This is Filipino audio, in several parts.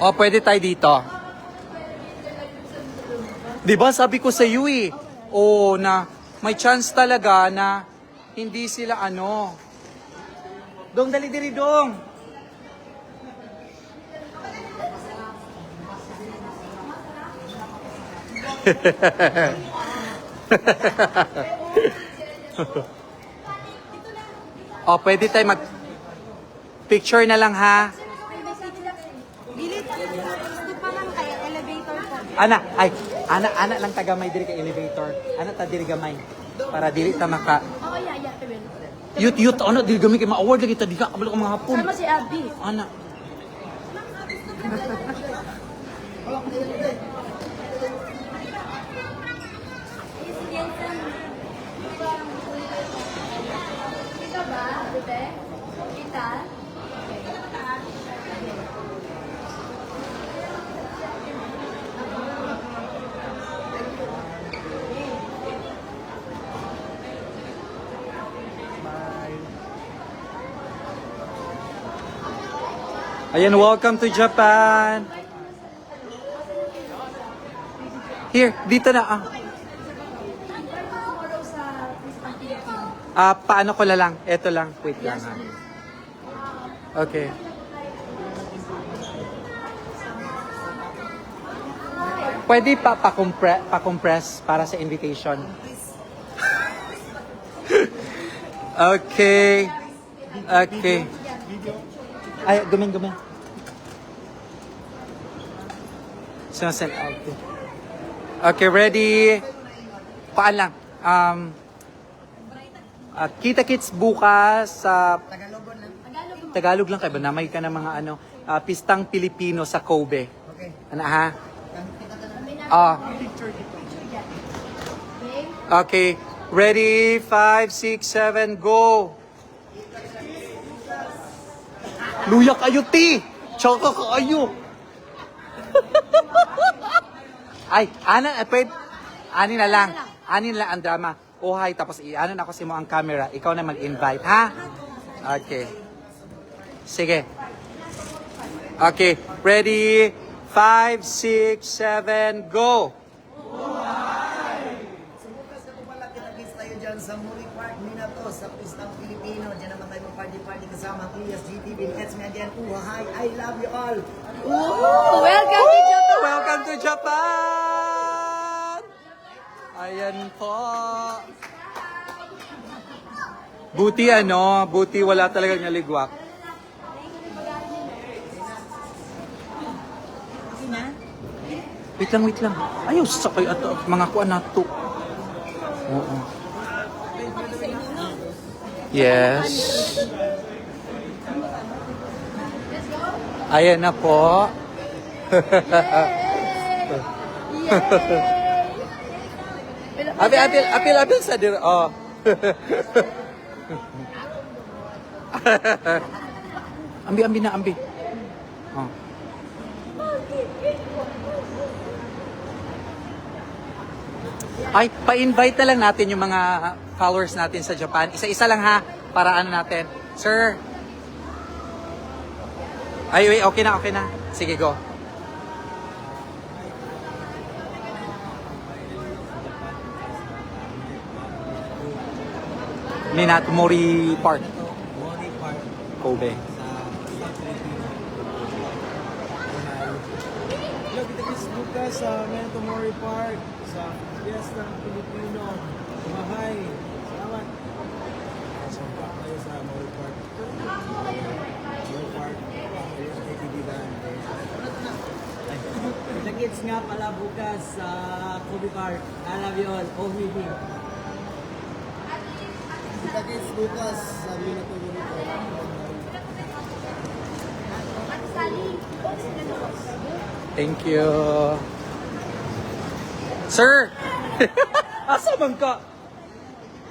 O, pwede tayo dito. Diba, sabi ko sa iyo eh. O, na may chance talaga na hindi sila ano. Dong, dali diri dong. O, pwede tayo mag picture na lang ha. Bilit pa lang kaya elevator po. Ana lang tagamay diri ka elevator. Ana ta diri gamay para dili ta maka Oh, yeah, Tewin. yut ano diri gamay kay ma-award lagi ta diha kabalo ka mga hapon. Sama si Abby. Ana. Kita ba, bebe? Kita? Ayan, welcome to Japan. Here, dito na paano ko na lang? Ito lang. Wait lang ha. Okay. Pwede pa-compress para sa invitation. Okay. Okay. Ay, gumin. Sinasend out. Okay, ready? Paan lang. Kita-kits bukas sa Tagalog lang kayo ba? Namay ka ng mga pistang Pilipino sa Kobe. Okay. Ano ha? Okay. Ready? 5, 6, 7, go! Luya kayo, ti! Tsaka kayo! Ay, ani na lang ang drama. Oh, hi, tapos i-ano na ako si mo ang camera. Ikaw na mag-invite, ha? Okay. Sige. Okay, ready? 5, 6, 7, go! Bukas na po pala kinagis tayo dyan sa Muri Park, Minato, sa Pistang Pilipino. Diyan naman tayo mag-party-party kasama ang Ilias GTV. Let's me again. Hi, I love you all. Welcome to Japan! Welcome to Japan! Ayan po. Buti wala talagang naligwak. Wait lang. Ayaw, sakay at mga kuan na to. Oo. Yes. Ayan na po. Apil sa dir. Oh. Ambi na. Oh. Ay, pa-invite na lang natin yung mga followers natin sa Japan. Isa-isa lang ha, para ano natin. Sir. Ay, wait, okay na. Sige, go. Mori Park. Muri Park. Kobe. Hello, kita-kits bukas sa Mori Park, sa Pistang Pilipino. Hi. Salamat. Sumpa kayo sa Mori Park. Mori Park. Kita-kits nga pala bukas sa Kobe Park. I love you all. OVP. Kita-kits bukas sa Minato Muri Park. Thank you. Sir! Asa man ka?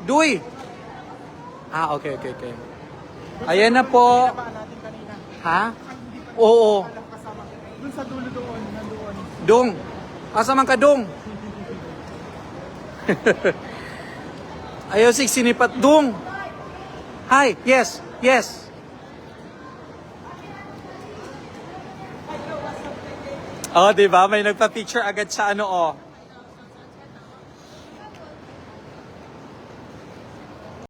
Duy! Okay. Ayan na po. Ha? Oo. Doon sa dulo doon, nandoon. Dong! Asa man ka, Dong? Ayaw sinipat, Dong! Hi! Yes! Oh, di ba? May nagpa-picture agad sa ano, oh.